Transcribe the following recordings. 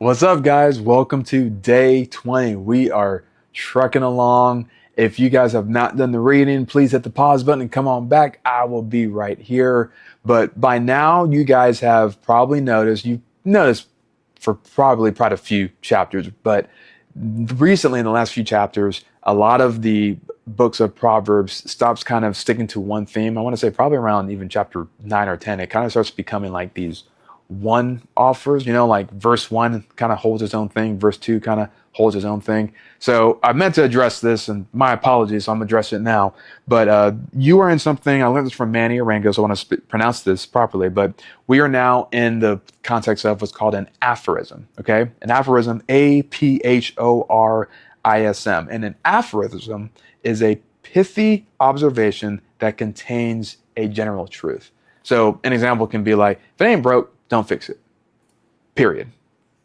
What's up, guys? Welcome to day 20. We are trucking along. If you guys have not done the reading, please hit the pause button and come on back. I will be right here. But by now, you guys have probably you've noticed for probably quite a few chapters, but recently in the last few chapters, a lot of the books of Proverbs stops kind of sticking to one theme. I want to say probably around even chapter 9 or 10, it kind of starts becoming like these one offers, like verse 1 kind of holds its own thing, verse 2 kind of holds its own thing. So I meant to address this, and my apologies, so I'm addressing it now. But you are in something, I learned this from Manny Arango, so I want to pronounce this properly, but we are now in the context of what's called an aphorism, okay? An aphorism, aphorism. And an aphorism is a pithy observation that contains a general truth. So an example can be like, if it ain't broke, don't fix it. Period.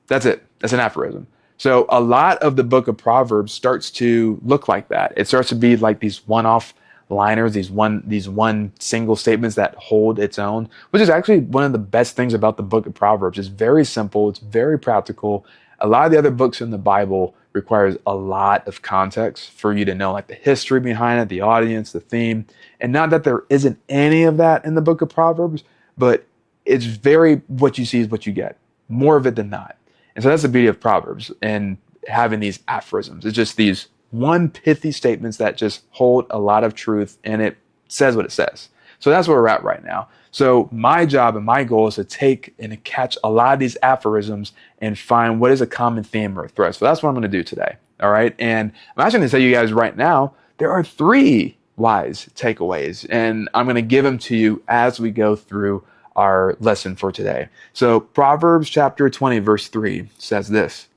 That's it. That's an aphorism. So a lot of the book of Proverbs starts to look like that. It starts to be like these one-off liners, these one single statements that hold its own, which is actually one of the best things about the book of Proverbs. It's very simple. It's very practical. A lot of the other books in the Bible requires a lot of context for you to know like the history behind it, the audience, the theme. And not that there isn't any of that in the book of Proverbs, but it's very what you see is what you get, more of it than not. And so that's the beauty of Proverbs and having these aphorisms. It's just these one pithy statements that just hold a lot of truth, and it says what it says. So that's where we're at right now. So my job and my goal is to take and catch a lot of these aphorisms and find what is a common theme or a thread. So that's what I'm going to do today. All right. And I'm actually going to tell you guys right now, there are 3 wise takeaways, and I'm going to give them to you as we go through our lesson for today. So Proverbs chapter 20, verse 3 says this: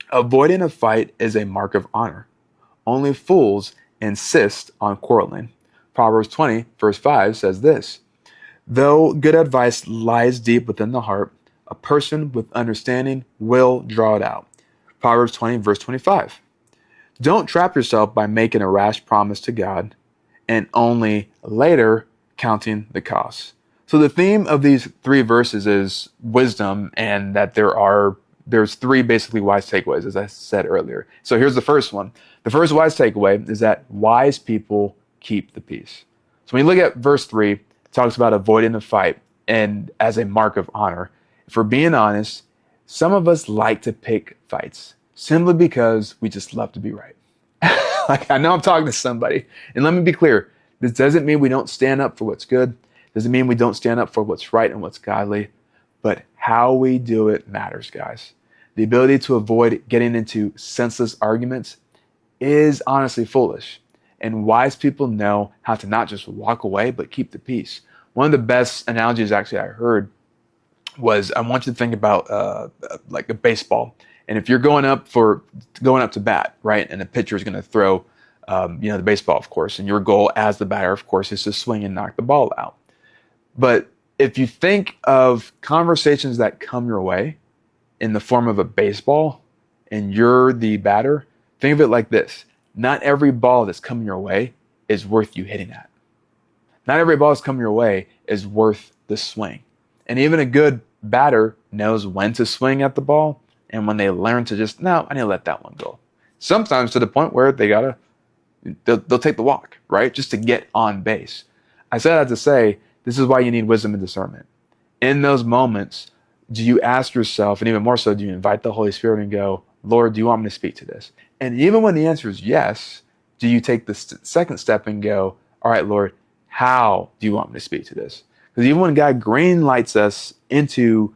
avoiding a fight is a mark of honor. Only fools insist on quarreling. Proverbs 20, verse 5 says this: though good advice lies deep within the heart, a person with understanding will draw it out. Proverbs 20, verse 25. Don't trap yourself by making a rash promise to God and only later counting the costs. So the theme of these 3 verses is wisdom, and that there's 3 basically wise takeaways, as I said earlier. So here's the first one. The first wise takeaway is that wise people keep the peace. So when you look at verse 3, it talks about avoiding a fight and as a mark of honor. If we're being honest, some of us like to pick fights simply because we just love to be right. Like, I know I'm talking to somebody, and let me be clear. This doesn't mean we don't stand up for what's good. Doesn't mean we don't stand up for what's right and what's godly, but how we do it matters, guys. The ability to avoid getting into senseless arguments is honestly foolish. And wise people know how to not just walk away, but keep the peace. One of the best analogies actually I heard was, I want you to think about like a baseball. And if you're going up to bat, right, and the pitcher is going to throw, the baseball, of course, and your goal as the batter, of course, is to swing and knock the ball out. But if you think of conversations that come your way in the form of a baseball and you're the batter, think of it like this: not every ball that's coming your way is worth you hitting at. Not every ball that's coming your way is worth the swing. And even a good batter knows when to swing at the ball and when they learn to just, no, I need to let that one go. Sometimes to the point where they'll take the walk, right? Just to get on base. I say that to say, this is why you need wisdom and discernment. In those moments, do you ask yourself, and even more so, do you invite the Holy Spirit and go, Lord, do you want me to speak to this? And even when the answer is yes, do you take the second step and go, all right, Lord, how do you want me to speak to this? Because even when God green lights us into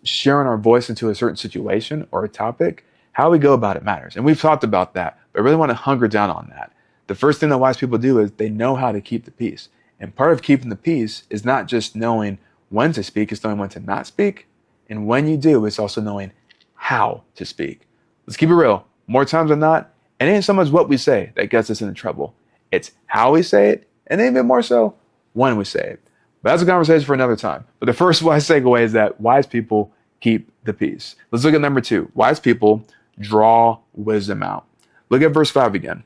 sharing our voice into a certain situation or a topic, how we go about it matters. And we've talked about that, but I really want to hunker down on that. The first thing that wise people do is they know how to keep the peace. And part of keeping the peace is not just knowing when to speak, it's knowing when to not speak. And when you do, it's also knowing how to speak. Let's keep it real. More times than not, it ain't so much what we say that gets us into trouble. It's how we say it, and even more so, when we say it. But that's a conversation for another time. But the first wise takeaway is that wise people keep the peace. Let's look at number 2. Wise people draw wisdom out. Look at verse 5 again.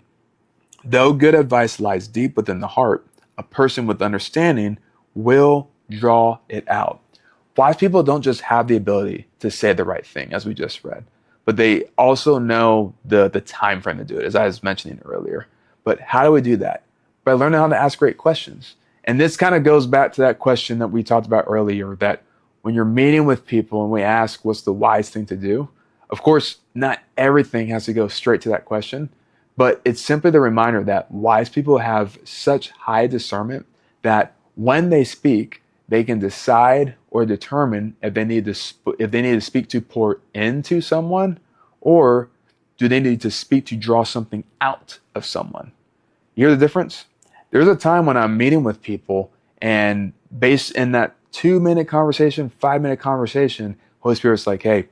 Though good advice lies deep within the heart, a person with understanding will draw it out. Wise people don't just have the ability to say the right thing, as we just read, but they also know the time frame to do it, as I was mentioning earlier. But how do we do that? By learning how to ask great questions. And this kind of goes back to that question that we talked about earlier, that when you're meeting with people and we ask what's the wise thing to do, of course, not everything has to go straight to that question, but it's simply the reminder that wise people have such high discernment that when they speak, they can decide or determine if they need to speak to pour into someone, or do they need to speak to draw something out of someone. You hear the difference? There's a time when I'm meeting with people, and based in that 2-minute conversation, 5-minute conversation, Holy Spirit's like, hey,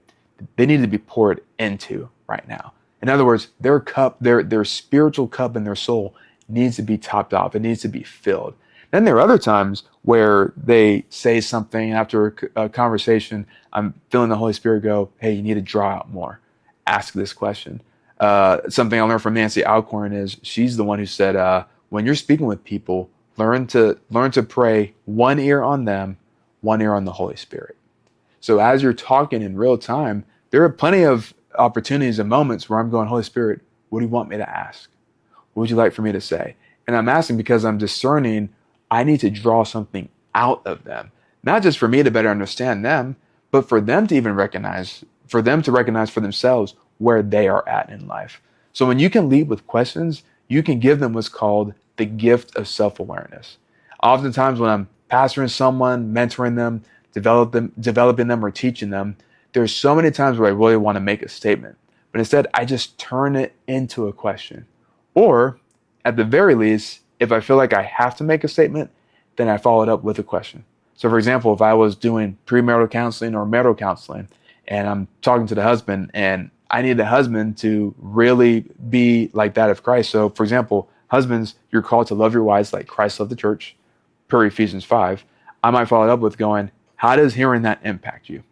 they need to be poured into right now. In other words, their cup, their spiritual cup in their soul needs to be topped off. It needs to be filled. Then there are other times where they say something after a conversation. I'm feeling the Holy Spirit go, hey, you need to draw out more. Ask this question. Something I learned from Nancy Alcorn is she's the one who said, when you're speaking with people, learn to pray one ear on them, one ear on the Holy Spirit. So as you're talking in real time, there are plenty of opportunities and moments where I'm going, Holy Spirit, what do you want me to ask? What would you like for me to say? And I'm asking because I'm discerning I need to draw something out of them, not just for me to better understand them, but for them to even recognize, for them to recognize for themselves where they are at in life. So when you can lead with questions, you can give them what's called the gift of self-awareness. Oftentimes when I'm pastoring someone, mentoring them, developing them or teaching them, there's so many times where I really want to make a statement, but instead I just turn it into a question. Or at the very least, if I feel like I have to make a statement, then I follow it up with a question. So for example, if I was doing premarital counseling or marital counseling, and I'm talking to the husband, and I need the husband to really be like that of Christ. So for example, husbands, you're called to love your wives like Christ loved the church, per Ephesians 5. I might follow it up with going, how does hearing that impact you?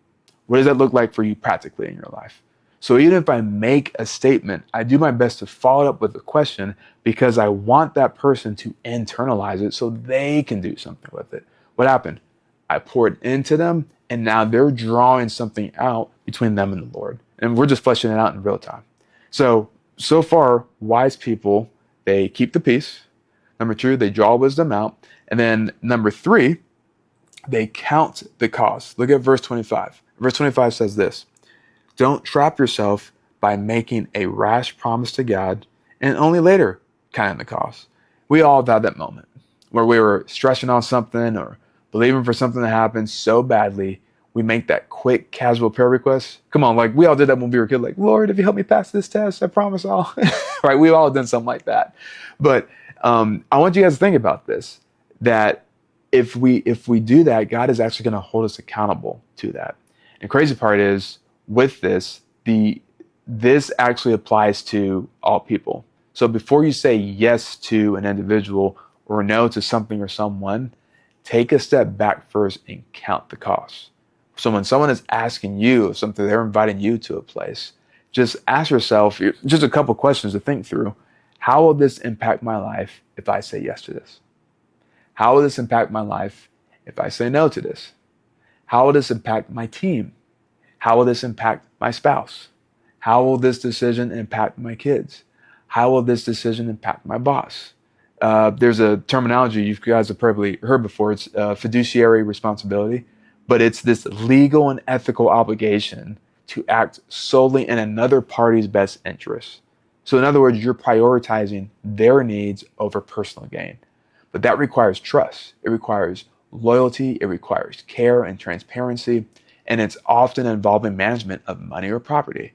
What does that look like for you practically in your life? So even if I make a statement, I do my best to follow it up with a question because I want that person to internalize it so they can do something with it. What happened? I poured into them, and now they're drawing something out between them and the Lord. And we're just fleshing it out in real time. So far, wise people, they keep the peace. Number 2, they draw wisdom out. And then number 3, they count the cost. Look at verse 25. Verse 25 says this: don't trap yourself by making a rash promise to God and only later counting the cost. We all have had that moment where we were stressing on something or believing for something to happen so badly, we make that quick casual prayer request. Come on, like we all did that when we were kids, like, Lord, if you help me pass this test, I promise I'll, right? We've all done something like that. But I want you guys to think about this, that if we do that, God is actually going to hold us accountable to that. And the crazy part is, with this, this actually applies to all people. So before you say yes to an individual or no to something or someone, take a step back first and count the costs. So when someone is asking you of something, they're inviting you to a place, just ask yourself just a couple questions to think through. How will this impact my life if I say yes to this? How will this impact my life if I say no to this? How will this impact my team? How will this impact my spouse? How will this decision impact my kids? How will this decision impact my boss? There's a terminology you guys have probably heard before. It's fiduciary responsibility, but it's this legal and ethical obligation to act solely in another party's best interest. So in other words, you're prioritizing their needs over personal gain. But that requires trust. It requires loyalty. It requires care and transparency. And it's often involving management of money or property.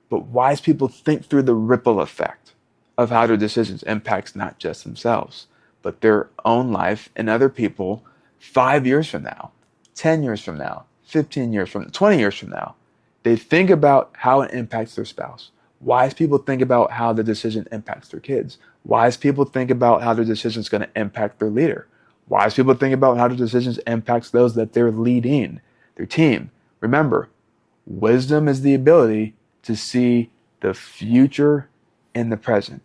But wise people think through the ripple effect of how their decisions impacts not just themselves, but their own life and other people 5 years from now, 10 years from now, 15 years from 20 years from now. They think about how it impacts their spouse. Wise people think about how the decision impacts their kids. Wise people think about how their decision is going to impact their leader. Wise people think about how their decisions impacts those that they're leading, their team. Remember, wisdom is the ability to see the future in the present.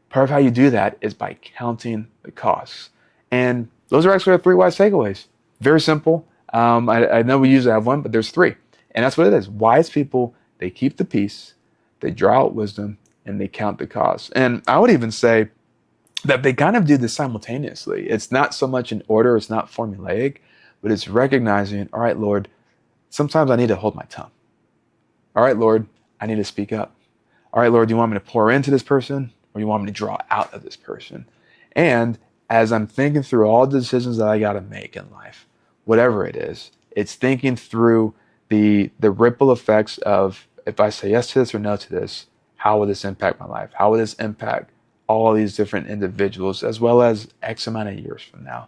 Part of how you do that is by counting the costs. And those are actually our 3 wise takeaways. Very simple. I know we usually have one, but there's three. And that's what it is. Wise people, they keep the peace, they draw out wisdom, and they count the cost. And I would even say that they kind of do this simultaneously. It's not so much in order, it's not formulaic, but it's recognizing, all right, Lord, sometimes I need to hold my tongue. All right, Lord, I need to speak up. All right, Lord, do you want me to pour into this person or do you want me to draw out of this person? And as I'm thinking through all the decisions that I got to make in life, whatever it is, it's thinking through the ripple effects of if I say yes to this or no to this, how will this impact my life? How will this impact all these different individuals as well as X amount of years from now?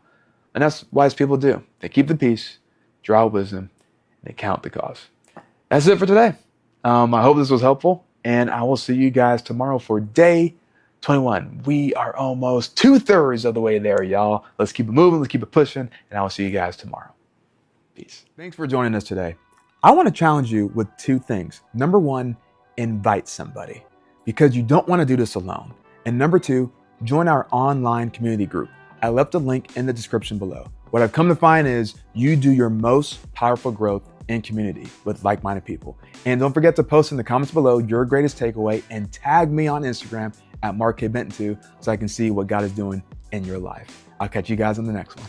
And that's wise people do. They keep the peace, draw wisdom, and they count the cost. That's it for today. I hope this was helpful, and I will see you guys tomorrow for day 21. We are almost 2/3 of the way there, y'all. Let's keep it moving, let's keep it pushing, and I will see you guys tomorrow. Peace. Thanks for joining us today. I want to challenge you with two things. Number one, invite somebody because you don't want to do this alone. And number two, join our online community group. I left a link in the description below. What I've come to find is you do your most powerful growth in community with like-minded people. And don't forget to post in the comments below your greatest takeaway and tag me on Instagram at Mark K. Benton 2 so I can see what God is doing in your life. I'll catch you guys on the next one.